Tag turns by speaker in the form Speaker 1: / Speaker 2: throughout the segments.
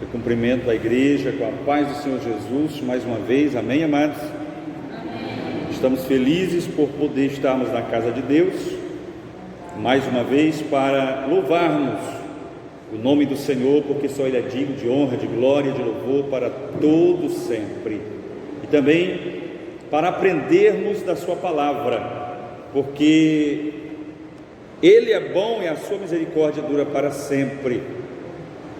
Speaker 1: Eu cumprimento a igreja com a paz do Senhor Jesus, mais uma vez, amém, amados? Amém. Estamos felizes por poder estarmos na casa de Deus, mais uma vez, para louvarmos o nome do Senhor, porque só Ele é digno de honra, de glória, de louvor para todo sempre. E também para aprendermos da sua palavra, porque Ele é bom e a sua misericórdia dura para sempre.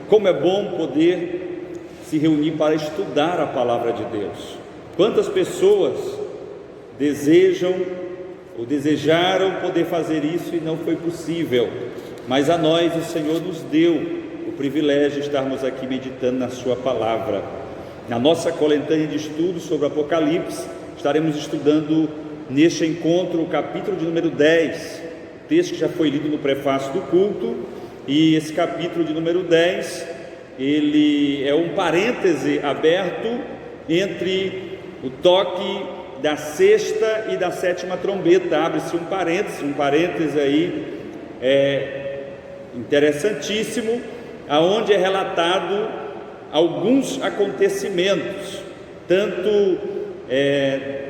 Speaker 1: Como é bom poder se reunir para estudar a palavra de Deus. Quantas pessoas desejam ou desejaram poder fazer isso e não foi possível, mas a nós o Senhor nos deu o privilégio de estarmos aqui meditando na sua palavra. Na nossa coletânea de estudos sobre o Apocalipse, estaremos estudando neste encontro o capítulo de número 10, texto que já foi lido no prefácio do culto. E esse capítulo de número 10, ele é um parêntese aberto entre o toque da sexta e da sétima trombeta. Abre-se um parêntese aí interessantíssimo, aonde é relatado alguns acontecimentos, tanto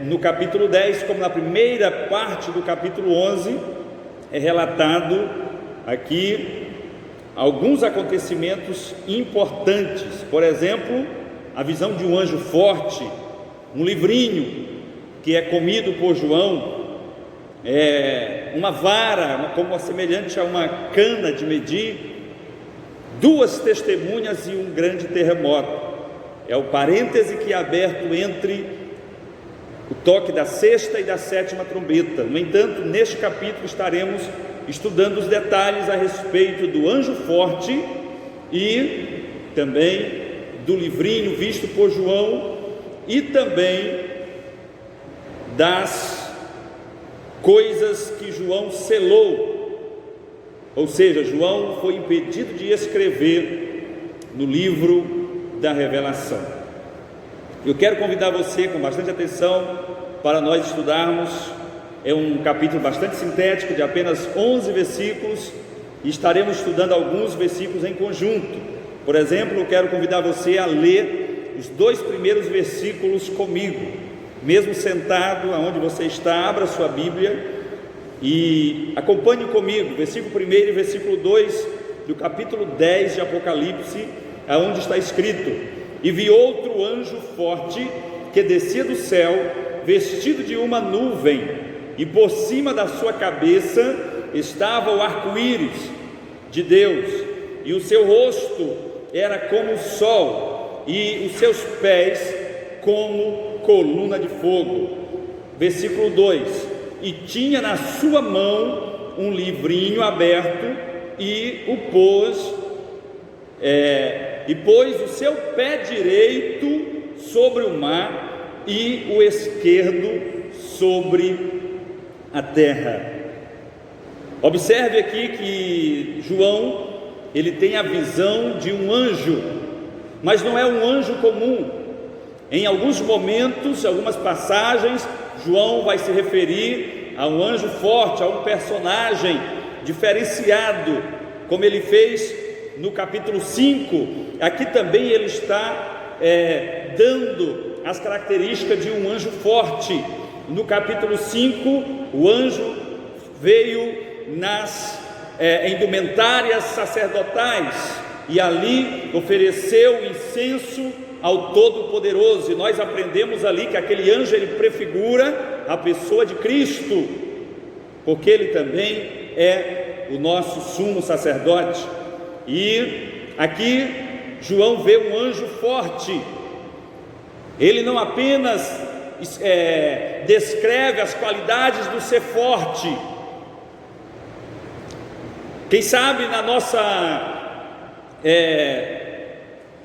Speaker 1: no capítulo 10 como na primeira parte do capítulo 11, é relatado aqui alguns acontecimentos importantes. Por exemplo, a visão de um anjo forte, um livrinho que é comido por João, uma vara como semelhante a uma cana de medir, duas testemunhas e um grande terremoto. É o parêntese que é aberto entre o toque da sexta e da sétima trombeta. No entanto, neste capítulo estaremos estudando os detalhes a respeito do anjo forte e também do livrinho visto por João e também das coisas que João selou, ou seja, João foi impedido de escrever no livro da revelação. Eu quero convidar você com bastante atenção para nós estudarmos. É um capítulo bastante sintético, de apenas 11 versículos, e estaremos estudando alguns versículos em conjunto. Por exemplo, eu quero convidar você a ler os 2 primeiros versículos comigo, mesmo sentado aonde você está. Abra sua Bíblia e acompanhe comigo, versículo 1 e versículo 2 do capítulo 10 de Apocalipse, aonde está escrito: E vi outro anjo forte que descia do céu, vestido de uma nuvem, e por cima da sua cabeça estava o arco-íris de Deus, e o seu rosto era como o sol, e os seus pés como coluna de fogo. Versículo 2: E tinha na sua mão um livrinho aberto, e pôs o seu pé direito sobre o mar e o esquerdo sobre a terra. Observe aqui que João, ele tem a visão de um anjo, mas não é um anjo comum. Em alguns momentos, algumas passagens, João vai se referir a um anjo forte, a um personagem diferenciado, como ele fez no capítulo 5. Aqui também ele está dando as características de um anjo forte. No capítulo 5, o anjo veio nas indumentárias sacerdotais e ali ofereceu incenso ao Todo-Poderoso. E nós aprendemos ali que aquele anjo, ele prefigura a pessoa de Cristo, porque ele também é o nosso sumo sacerdote. E aqui João vê um anjo forte. Ele não apenas descreve as qualidades do ser forte. Quem sabe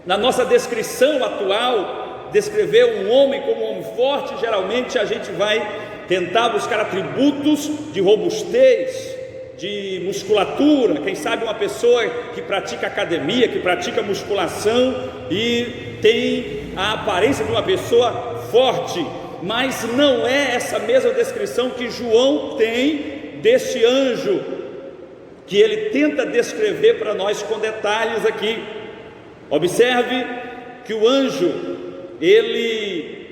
Speaker 1: na nossa descrição atual, descrever um homem como um homem forte, geralmente a gente vai tentar buscar atributos de robustez, de musculatura. Quem sabe uma pessoa que pratica academia, que pratica musculação e tem a aparência de uma pessoa forte, mas não é essa mesma descrição que João tem deste anjo, que ele tenta descrever para nós com detalhes aqui. Observe que o anjo, ele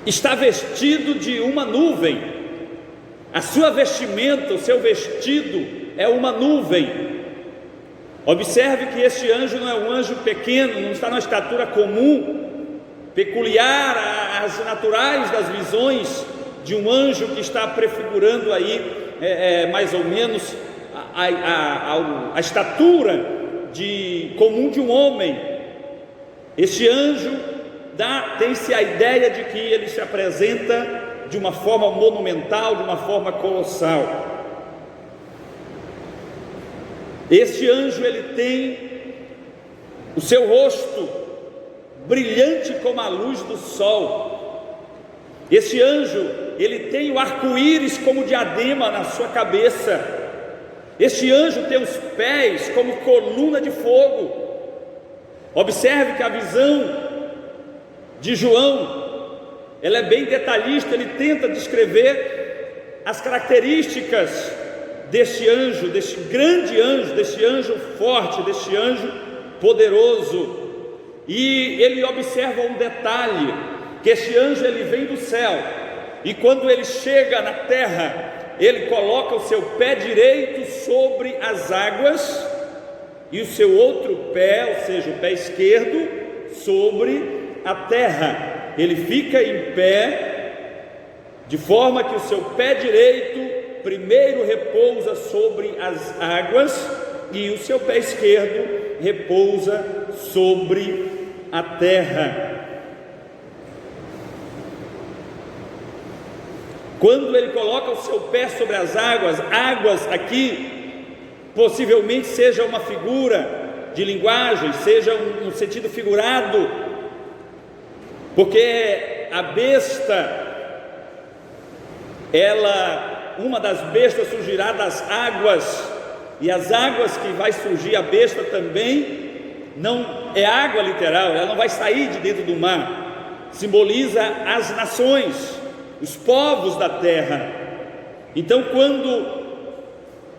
Speaker 1: está vestido de uma nuvem. A sua vestimenta, o seu vestido é uma nuvem. Observe que este anjo não é um anjo pequeno, não está na estatura comum, peculiar às naturais das visões de um anjo que está prefigurando aí mais ou menos a estatura comum de um homem. Este anjo tem-se a ideia de que ele se apresenta de uma forma monumental, de uma forma colossal. Este anjo, ele tem o seu rosto brilhante como a luz do sol. Este anjo, ele tem o arco-íris como diadema na sua cabeça. Este anjo tem os pés como coluna de fogo. Observe que a visão de João, ela é bem detalhista. Ele tenta descrever as características deste anjo, deste grande anjo, deste anjo forte, deste anjo poderoso. E ele observa um detalhe, que este anjo, ele vem do céu, e quando ele chega na terra, ele coloca o seu pé direito sobre as águas, e o seu outro pé, ou seja, o pé esquerdo, sobre a terra. Ele fica em pé, de forma que o seu pé direito primeiro repousa sobre as águas, e o seu pé esquerdo repousa sobre a terra. Quando ele coloca o seu pé sobre as águas aqui, possivelmente seja uma figura de linguagem, seja um sentido figurado, porque a besta, uma das bestas surgirá das águas, e as águas que vai surgir a besta também não é água literal, ela não vai sair de dentro do mar, simboliza as nações, os povos da terra. Então, quando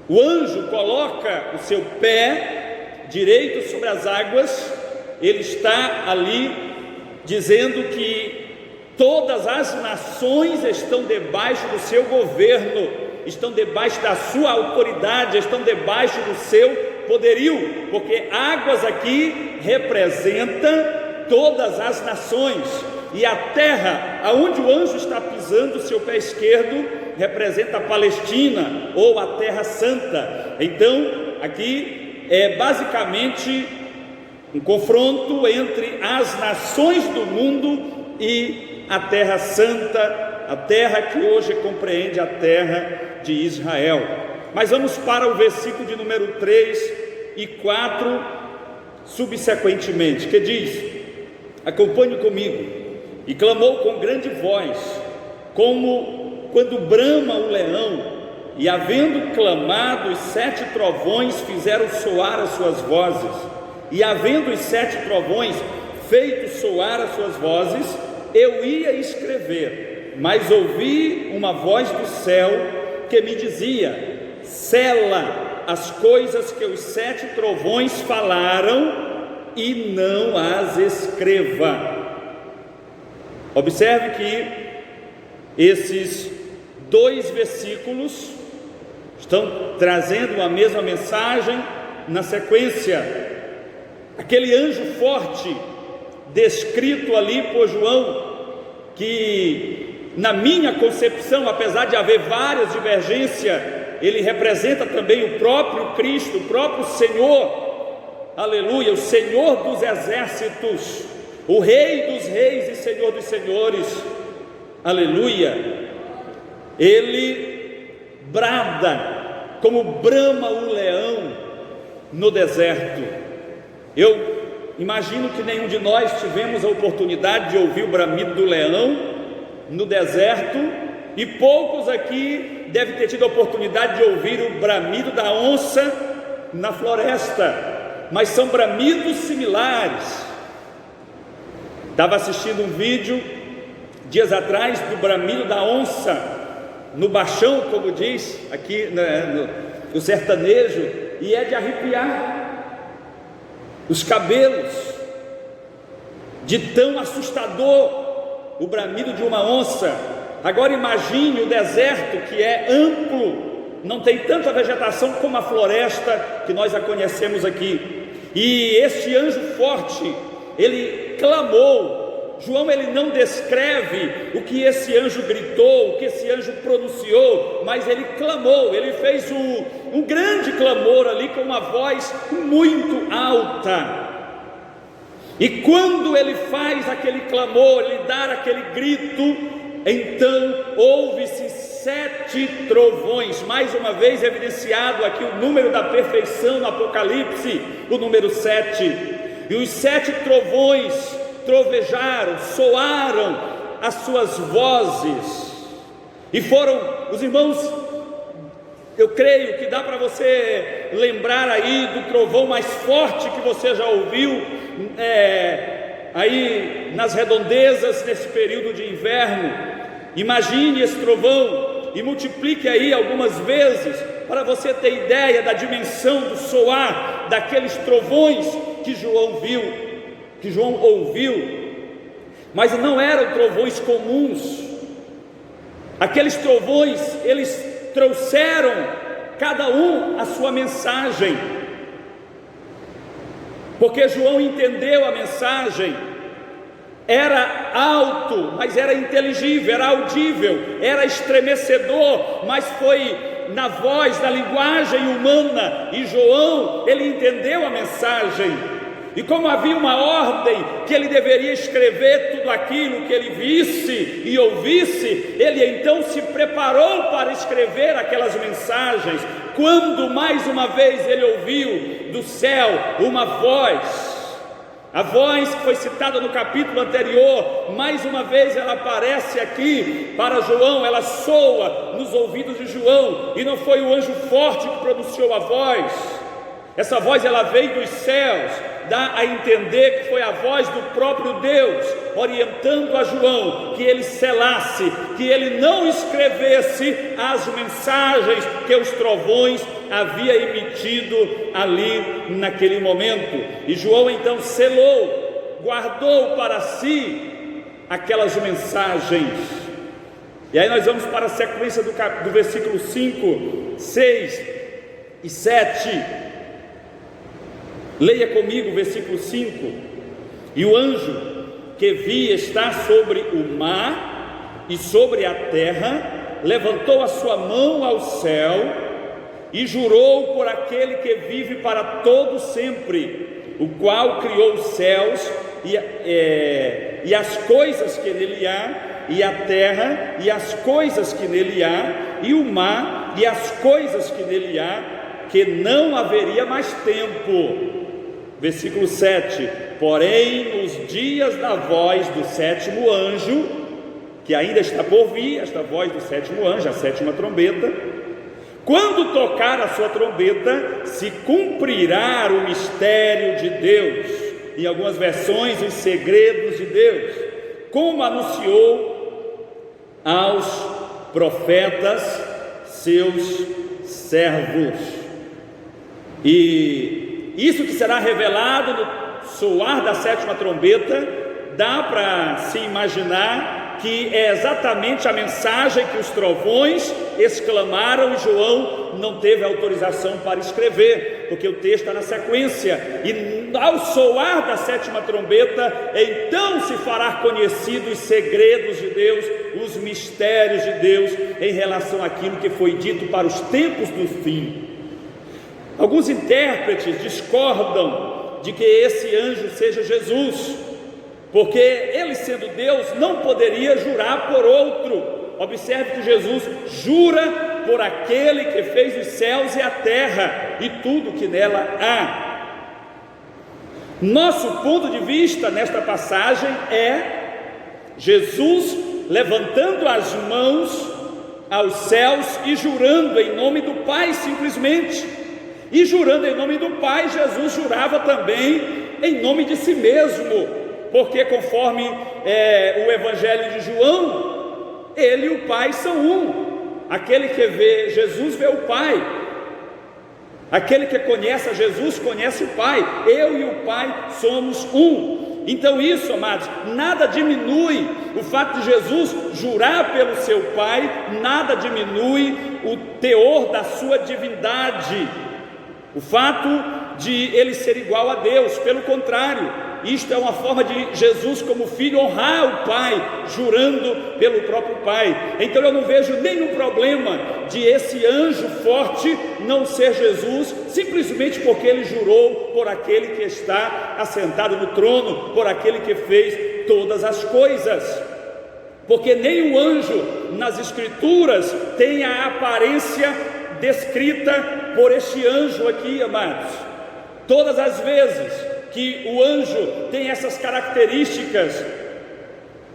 Speaker 1: o anjo coloca o seu pé direito sobre as águas, ele está ali dizendo que todas as nações estão debaixo do seu governo, estão debaixo da sua autoridade, estão debaixo do seu poderio, porque águas aqui representa todas as nações, e a terra aonde o anjo está pisando o seu pé esquerdo representa a Palestina, ou a Terra Santa. Então aqui é basicamente um confronto entre as nações do mundo e a Terra Santa, a terra que hoje compreende a terra de Israel. Mas vamos para o versículo de número 3 e 4 subsequentemente, que diz: acompanhe comigo. E clamou com grande voz, como quando brama o leão, e havendo clamado, os 7 trovões fizeram soar as suas vozes, e havendo os 7 trovões feito soar as suas vozes, eu ia escrever, mas ouvi uma voz do céu que me dizia: sela as coisas que os 7 trovões falaram e não as escreva. Observe que esses 2 versículos estão trazendo a mesma mensagem na sequência. Aquele anjo forte descrito ali por João, que na minha concepção, apesar de haver várias divergências, ele representa também o próprio Cristo, o próprio Senhor, aleluia, o Senhor dos exércitos, o Rei dos reis e Senhor dos senhores, aleluia. Ele brada como brama o leão no deserto. Eu imagino que nenhum de nós tivemos a oportunidade de ouvir o bramido do leão no deserto, e poucos aqui devem ter tido a oportunidade de ouvir o bramido da onça na floresta, mas são bramidos similares. Estava assistindo um vídeo dias atrás do bramido da onça no baixão, como diz aqui no sertanejo, e é de arrepiar. os cabelos, de tão assustador o bramido de uma onça. Agora imagine o deserto, que é amplo, não tem tanta vegetação como a floresta que nós a conhecemos aqui, e este anjo forte, ele clamou. João, ele não descreve o que esse anjo gritou, o que esse anjo pronunciou, mas ele clamou, ele fez um grande clamor ali com uma voz muito alta. E quando ele faz aquele clamor, ele dá aquele grito, então ouve-se 7 trovões, mais uma vez evidenciado aqui o número da perfeição no Apocalipse, o número 7, e os 7 trovões trovejaram, soaram as suas vozes, e foram, os irmãos, eu creio que dá para você lembrar aí do trovão mais forte que você já ouviu, aí nas redondezas nesse período de inverno. Imagine esse trovão e multiplique aí algumas vezes, para você ter ideia da dimensão do soar daqueles trovões que João viu, que João ouviu. Mas não eram trovões comuns. Aqueles trovões, eles trouxeram cada um a sua mensagem, porque João entendeu a mensagem. Era alto, mas era inteligível, era audível, era estremecedor, mas foi na voz, na linguagem humana, e João, ele entendeu a mensagem, e como havia uma ordem que ele deveria escrever tudo aquilo que ele visse e ouvisse, ele então se preparou para escrever aquelas mensagens, quando mais uma vez ele ouviu do céu uma voz. A voz que foi citada no capítulo anterior, mais uma vez ela aparece aqui para João, ela soa nos ouvidos de João, e não foi o anjo forte que pronunciou a voz. Essa voz ela veio dos céus, dá a entender que foi a voz do próprio Deus, orientando a João que ele selasse, que ele não escrevesse as mensagens que os trovões havia emitido ali naquele momento. E João então selou, guardou para si aquelas mensagens. E aí nós vamos para a sequência do versículo 5, 6 e 7. Leia comigo o versículo 5. E o anjo que vi estar sobre o mar e sobre a terra levantou a sua mão ao céu e jurou por aquele que vive para todo sempre, o qual criou os céus e as coisas que nele há, e a terra e as coisas que nele há, e o mar e as coisas que nele há, que não haveria mais tempo. Versículo 7: porém nos dias da voz do 7º anjo, que ainda está por vir, esta voz do 7º anjo, a 7ª trombeta, quando tocar a sua trombeta, se cumprirá o mistério de Deus, em algumas versões, os segredos de Deus, como anunciou aos profetas seus servos. E isso que será revelado no soar da 7ª trombeta, dá para se imaginar que é exatamente a mensagem que os trovões exclamaram, e João não teve autorização para escrever, porque o texto está na sequência. E ao soar da 7ª trombeta, então se fará conhecido os segredos de Deus, os mistérios de Deus, em relação àquilo que foi dito para os tempos do fim. Alguns intérpretes discordam de que esse anjo seja Jesus, porque ele, sendo Deus, não poderia jurar por outro. Observe que Jesus jura por aquele que fez os céus e a terra e tudo que nela há. Nosso ponto de vista nesta passagem é Jesus levantando as mãos aos céus e jurando em nome do Pai, simplesmente. E jurando em nome do Pai, Jesus jurava também em nome de si mesmo, porque conforme o Evangelho de João, ele e o Pai são um. Aquele que vê Jesus vê o Pai. Aquele que conhece a Jesus conhece o Pai. Eu e o Pai somos um. Então isso, amados, nada diminui o fato de Jesus jurar pelo seu Pai, nada diminui o teor da sua divindade, o fato de ele ser igual a Deus. Pelo contrário, isto é uma forma de Jesus como filho honrar o Pai, jurando pelo próprio Pai. Então eu não vejo nenhum problema de esse anjo forte não ser Jesus, simplesmente porque ele jurou por aquele que está assentado no trono, por aquele que fez todas as coisas. Porque nenhum anjo nas Escrituras tem a aparência descrita por este anjo aqui, amados. Todas as vezes que o anjo tem essas características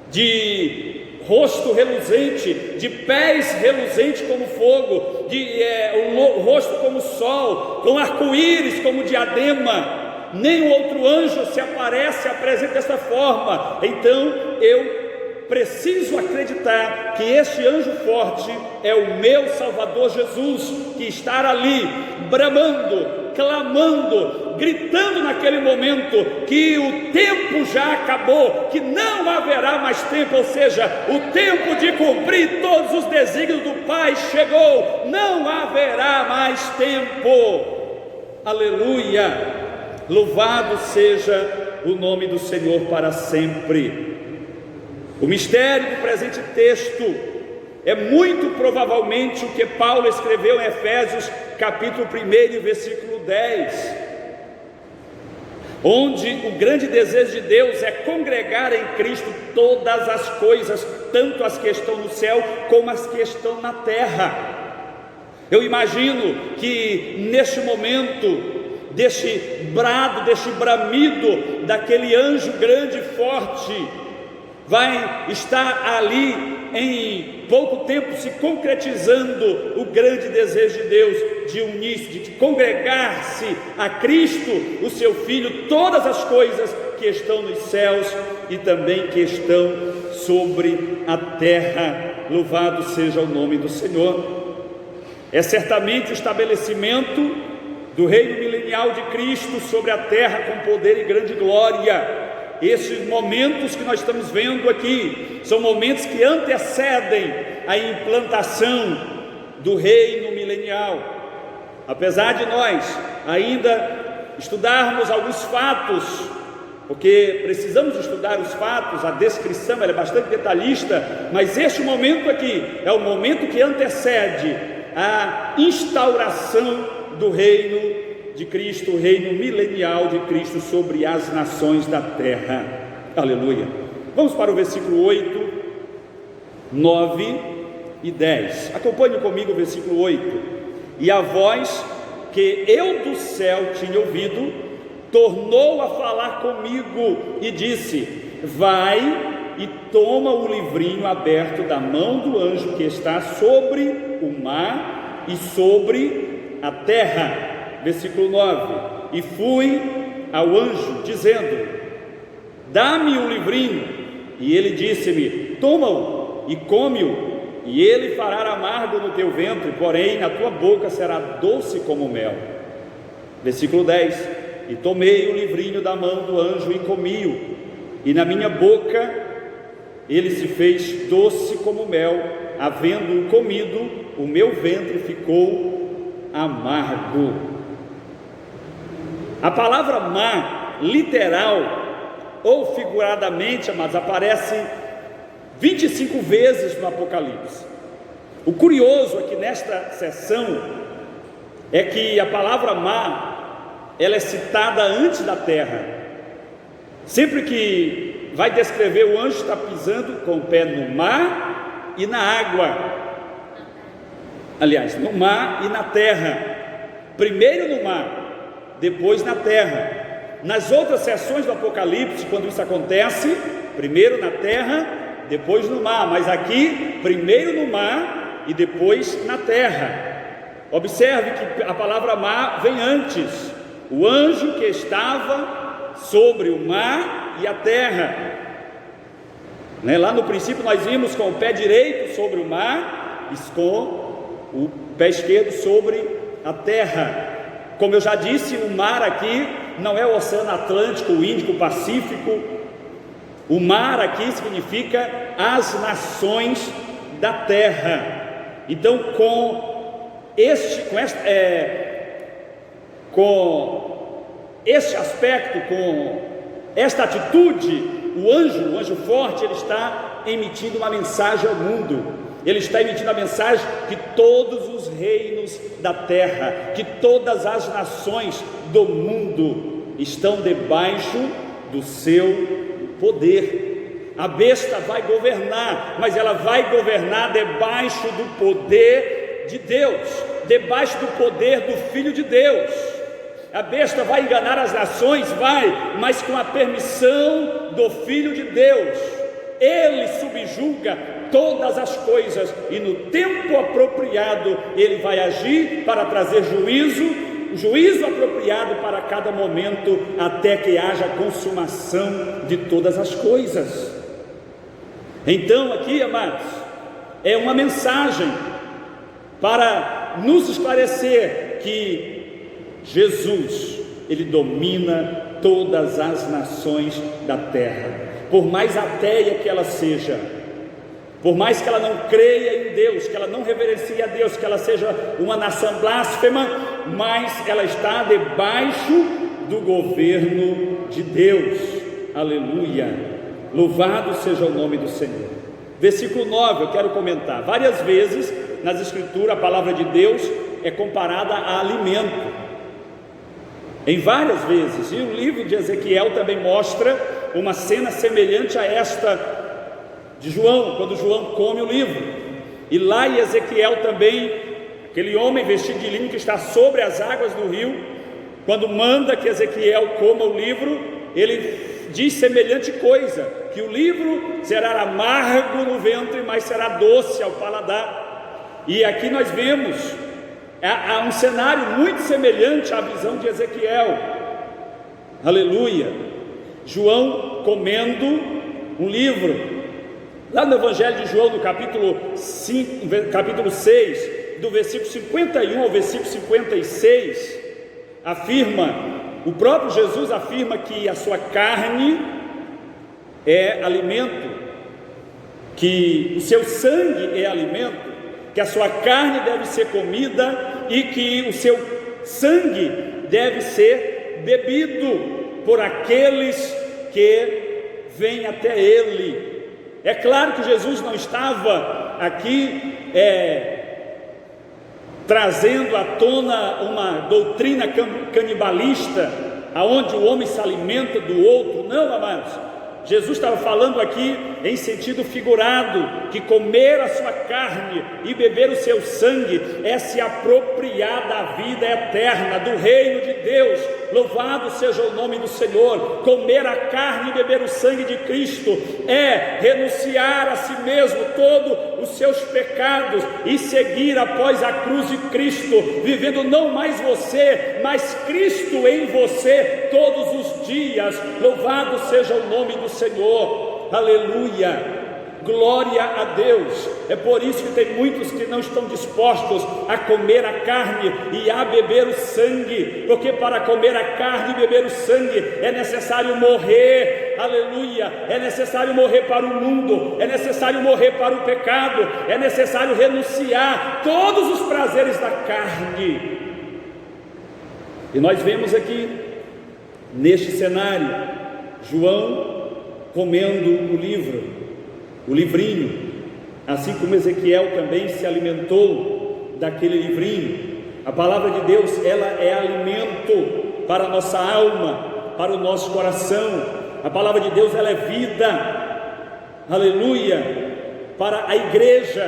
Speaker 1: de rosto reluzente, de pés reluzentes como fogo, o rosto como sol, com arco-íris como diadema, nenhum outro anjo se apresenta dessa forma. Então eu preciso acreditar que este anjo forte é o meu Salvador Jesus, que está ali bramando, clamando, gritando naquele momento que o tempo já acabou, que não haverá mais tempo, ou seja, o tempo de cumprir todos os desígnios do Pai chegou, não haverá mais tempo. Aleluia! Louvado seja o nome do Senhor para sempre. O mistério do presente texto é muito provavelmente o que Paulo escreveu em Efésios capítulo 1 versículo 10, onde o grande desejo de Deus é congregar em Cristo todas as coisas, tanto as que estão no céu como as que estão na terra. Eu imagino que neste momento, deste brado, deste bramido daquele anjo grande e forte, vai estar ali em pouco tempo se concretizando o grande desejo de Deus de unir-se, de congregar-se a Cristo, o seu Filho, todas as coisas que estão nos céus e também que estão sobre a terra. Louvado seja o nome do Senhor. É certamente o estabelecimento do reino milenial de Cristo sobre a terra com poder e grande glória. Esses momentos que nós estamos vendo aqui são momentos que antecedem a implantação do reino milenial. Apesar de nós ainda estudarmos alguns fatos, porque precisamos estudar os fatos, a descrição ela é bastante detalhista, mas este momento aqui é o momento que antecede a instauração do reino de Cristo, o reino milenial de Cristo sobre as nações da terra. Aleluia. Vamos para o versículo 8, 9 e 10. Acompanhe comigo o versículo 8. E a voz que eu do céu tinha ouvido tornou a falar comigo e disse: vai e toma o livrinho aberto da mão do anjo que está sobre o mar e sobre a terra. Versículo 9: e fui ao anjo dizendo: dá-me o livrinho. E ele disse-me: toma-o e come-o, e ele fará amargo no teu ventre, porém na tua boca será doce como mel. Versículo 10: e tomei o livrinho da mão do anjo e comi-o, e na minha boca ele se fez doce como mel. Havendo-o comido, o meu ventre ficou amargo. A palavra mar, literal ou figuradamente, amados, aparece 25 vezes no Apocalipse. O curioso aqui nesta sessão é que a palavra mar, ela é citada antes da terra. Sempre que vai descrever, o anjo está pisando com o pé no mar e na água. Aliás, no mar e na terra. Primeiro no mar, depois na terra. Nas outras sessões do Apocalipse, quando isso acontece, primeiro na terra, depois no mar, mas aqui, primeiro no mar e depois na terra. Observe que a palavra mar vem antes. O anjo que estava sobre o mar e a terra, Lá no princípio nós vimos com o pé direito sobre o mar e com o pé esquerdo sobre a terra. Como eu já disse, o mar aqui não é o Oceano Atlântico, o Índico, o Pacífico. O mar aqui significa as nações da terra. Então, com este aspecto, com esta atitude, o anjo forte, ele está emitindo uma mensagem ao mundo. Ele está emitindo a mensagem que todos os reinos da terra, que todas as nações do mundo estão debaixo do seu poder. A besta vai governar, mas ela vai governar debaixo do poder de Deus, debaixo do poder do Filho de Deus. A besta vai enganar as nações, mas com a permissão do Filho de Deus. Ele subjuga todas as coisas, e no tempo apropriado ele vai agir para trazer juízo apropriado para cada momento, até que haja a consumação de todas as coisas. Então aqui, amados, é uma mensagem para nos esclarecer que Jesus, ele domina todas as nações da terra. Por mais ateia que ela seja, por mais que ela não creia em Deus, que ela não reverencie a Deus, que ela seja uma nação blasfema, mas ela está debaixo do governo de Deus. Aleluia, louvado seja o nome do Senhor. Versículo 9, eu quero comentar. Várias vezes nas escrituras a palavra de Deus é comparada a alimento, em várias vezes, e o livro de Ezequiel também mostra uma cena semelhante a esta de João, quando João come o livro. E lá em Ezequiel também, aquele homem vestido de linho que está sobre as águas do rio, quando manda que Ezequiel coma o livro, ele diz semelhante coisa, que o livro será amargo no ventre, mas será doce ao paladar. E aqui nós vemos há um cenário muito semelhante à visão de Ezequiel. Aleluia. João comendo um livro. Lá no Evangelho de João, no capítulo 6, do versículo 51 ao versículo 56, o próprio Jesus afirma que a sua carne é alimento, que o seu sangue é alimento, que a sua carne deve ser comida e que o seu sangue deve ser bebido por aqueles que vêm até ele. É claro que Jesus não estava aqui trazendo à tona uma doutrina canibalista, aonde o homem se alimenta do outro. Não, amados, Jesus estava falando aqui em sentido figurado, que comer a sua carne e beber o seu sangue é se apropriar da vida eterna, do reino de Deus. Louvado seja o nome do Senhor. Comer a carne e beber o sangue de Cristo é renunciar a si mesmo todos os seus pecados e seguir após a cruz de Cristo, vivendo não mais você, mas Cristo em você todos os dias. Louvado seja o nome do Senhor. Aleluia, glória a Deus. É por isso que tem muitos que não estão dispostos a comer a carne e a beber o sangue, porque para comer a carne e beber o sangue é necessário morrer. Aleluia, é necessário morrer para o mundo, é necessário morrer para o pecado, é necessário renunciar todos os prazeres da carne. E nós vemos aqui neste cenário João comendo o livro, o livrinho, assim como Ezequiel também se alimentou daquele livrinho. A palavra de Deus, ela é alimento para a nossa alma, para o nosso coração. A palavra de Deus, ela é vida, aleluia, para a igreja.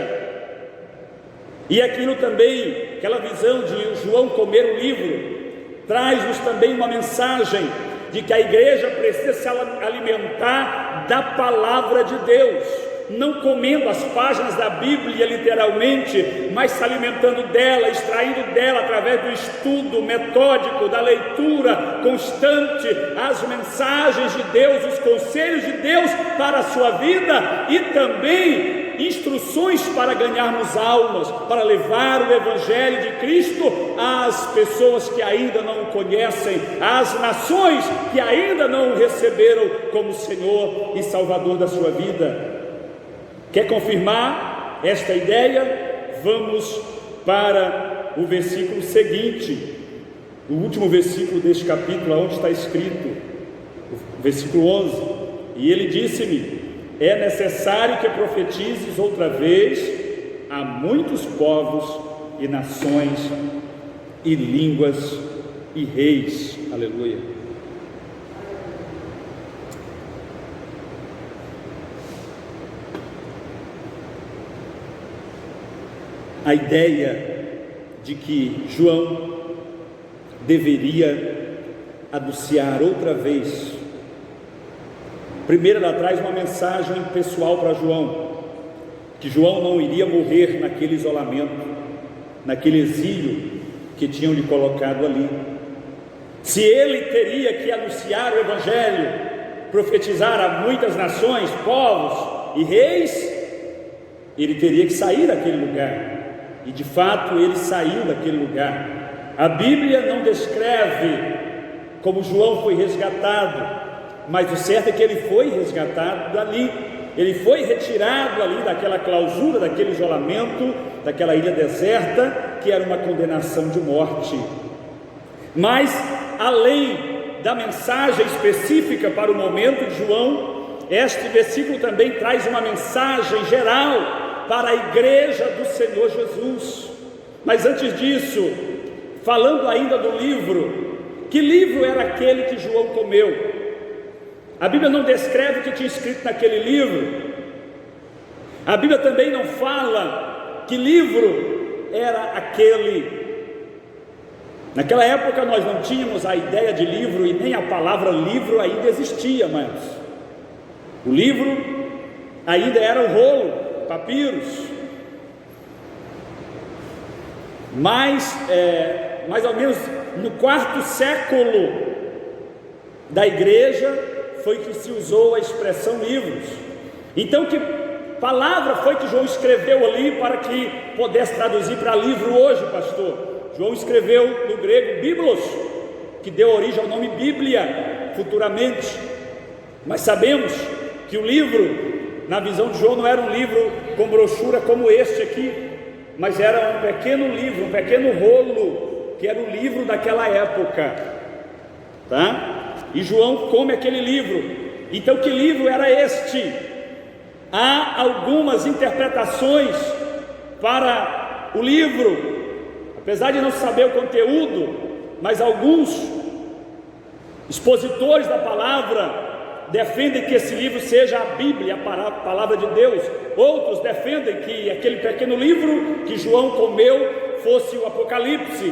Speaker 1: E aquilo também, aquela visão de João comer o livro, traz-nos também uma mensagem de que a igreja precisa se alimentar da palavra de Deus, não comendo as páginas da Bíblia literalmente, mas se alimentando dela, extraindo dela através do estudo metódico, da leitura constante, as mensagens de Deus, os conselhos de Deus para a sua vida, e também instruções para ganharmos almas, para levar o Evangelho de Cristo às pessoas que ainda não o conhecem, às nações que ainda não o receberam como Senhor e Salvador da sua vida. Quer confirmar esta ideia? Vamos para o versículo seguinte, o último versículo deste capítulo, onde está escrito, o versículo 11: e ele disse-me: é necessário que profetizes outra vez a muitos povos e nações e línguas e reis. Aleluia. A ideia de que João deveria anunciar outra vez. Primeiro, ela traz uma mensagem pessoal para João, que João não iria morrer naquele isolamento, naquele exílio que tinham lhe colocado ali. Se ele teria que anunciar o Evangelho, profetizar a muitas nações, povos e reis, ele teria que sair daquele lugar. E de fato ele saiu daquele lugar. A Bíblia não descreve como João foi resgatado, mas o certo é que ele foi resgatado dali. Ele foi retirado ali daquela clausura, daquele isolamento, daquela ilha deserta, que era uma condenação de morte. Mas além da mensagem específica para o momento de João, este versículo também traz uma mensagem geral para a igreja do Senhor Jesus. Mas antes disso, falando ainda do livro, que livro era aquele que João comeu? A Bíblia não descreve o que tinha escrito naquele livro. A Bíblia também não fala que livro era aquele. Naquela época nós não tínhamos a ideia de livro e nem a palavra livro ainda existia, mas o livro ainda era um rolo, papiros. Mas mais ou menos no 4º século da igreja foi que se usou a expressão livros. Então, que palavra foi que João escreveu ali para que pudesse traduzir para livro hoje, pastor? João escreveu no grego biblos, que deu origem ao nome Bíblia futuramente. Mas sabemos que o livro, na visão de João, não era um livro com brochura como este aqui, mas era um pequeno livro, um pequeno rolo, que era o livro daquela época, tá? E João come aquele livro. Então, que livro era este? Há algumas interpretações para o livro, apesar de não saber o conteúdo, mas alguns expositores da palavra defendem que esse livro seja a Bíblia, a palavra de Deus. Outros defendem que aquele pequeno livro que João comeu fosse o Apocalipse,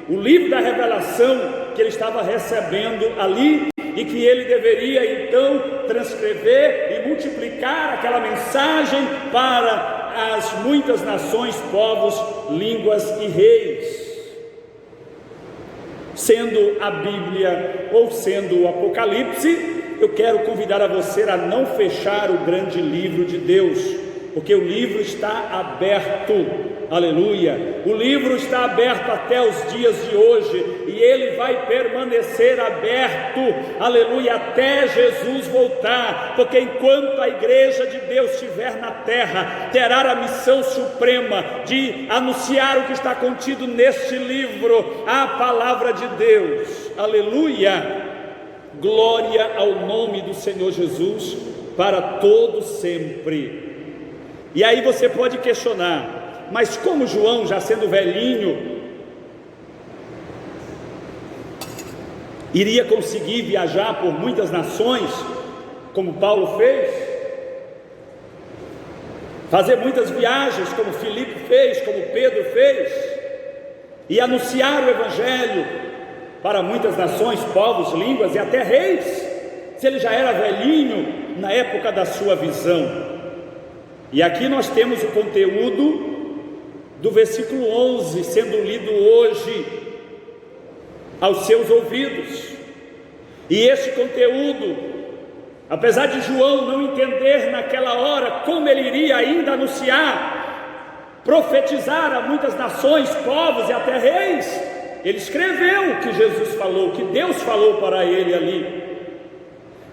Speaker 1: o livro da revelação que ele estava recebendo ali, e que ele deveria então transcrever e multiplicar aquela mensagem para as muitas nações, povos, línguas e reis. Sendo a Bíblia ou sendo o Apocalipse, eu quero convidar a você a não fechar o grande livro de Deus, porque o livro está aberto, aleluia, o livro está aberto até os dias de hoje, e ele vai permanecer aberto, aleluia, até Jesus voltar, porque enquanto a igreja de Deus estiver na terra, terá a missão suprema de anunciar o que está contido neste livro, a palavra de Deus, aleluia, glória ao nome do Senhor Jesus, para todo sempre. E aí você pode questionar, mas como João, já sendo velhinho, iria conseguir viajar por muitas nações, como Paulo fez, fazer muitas viagens, como Filipe fez, como Pedro fez, e anunciar o Evangelho para muitas nações, povos, línguas e até reis, se ele já era velhinho na época da sua visão? E aqui nós temos o conteúdo do versículo 11 sendo lido hoje aos seus ouvidos, e este conteúdo
Speaker 2: Apesar de João não entender naquela hora como ele iria ainda anunciar, profetizar a muitas nações, povos e até reis, ele escreveu o que Jesus falou, o que Deus falou para ele ali.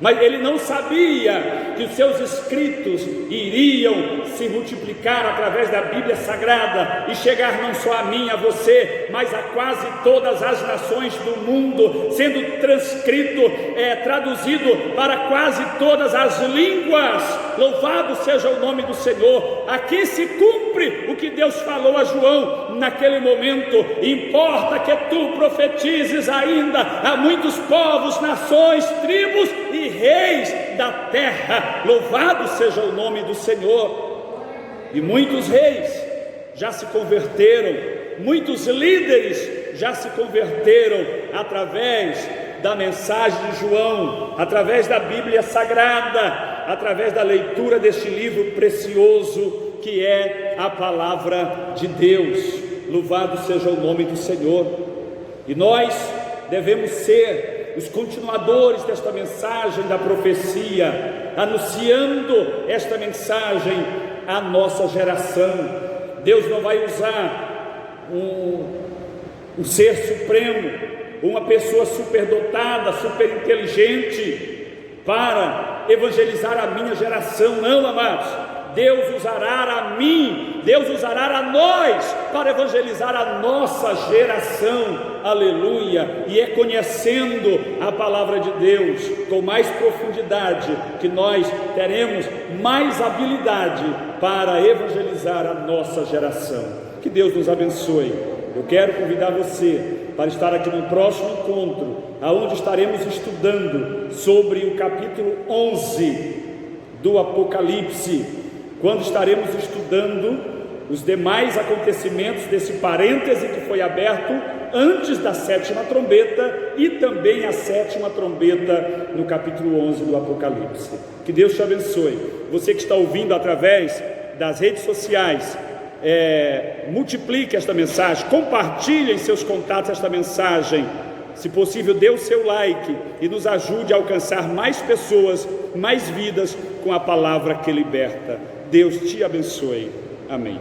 Speaker 2: Mas ele não sabia que os seus escritos iriam se multiplicar através da Bíblia Sagrada e chegar não só a mim, a você, mas a quase todas as nações do mundo, sendo transcrito, traduzido para quase todas as línguas. Louvado seja o nome do Senhor. Aqui se cumpre o que Deus falou a João naquele momento. Importa que tu profetizes ainda a muitos povos, nações, tribos e reis da terra. Louvado seja o nome do Senhor. E muitos reis já se converteram, muitos líderes já se converteram através da mensagem de João, através da Bíblia Sagrada, através da leitura deste livro precioso que é a palavra de Deus. Louvado seja o nome do Senhor. E nós devemos ser os continuadores desta mensagem da profecia, anunciando esta mensagem à nossa geração. Deus não vai usar um ser supremo, uma pessoa superdotada, super inteligente para evangelizar a minha geração, não, amados. Deus usará a mim, Deus usará a nós para evangelizar a nossa geração, aleluia. E é conhecendo a palavra de Deus com mais profundidade que nós teremos mais habilidade para evangelizar a nossa geração. Que Deus nos abençoe. Eu quero convidar você para estar aqui no próximo encontro, aonde estaremos estudando sobre o capítulo 11 do Apocalipse, quando estaremos estudando os demais acontecimentos desse parêntese que foi aberto antes da sétima trombeta e também a sétima trombeta no capítulo 11 do Apocalipse. Que Deus te abençoe. Você que está ouvindo através das redes sociais, multiplique esta mensagem, compartilhe em seus contatos esta mensagem. Se possível, dê o seu like e nos ajude a alcançar mais pessoas, mais vidas com a palavra que liberta. Deus te abençoe. Amém.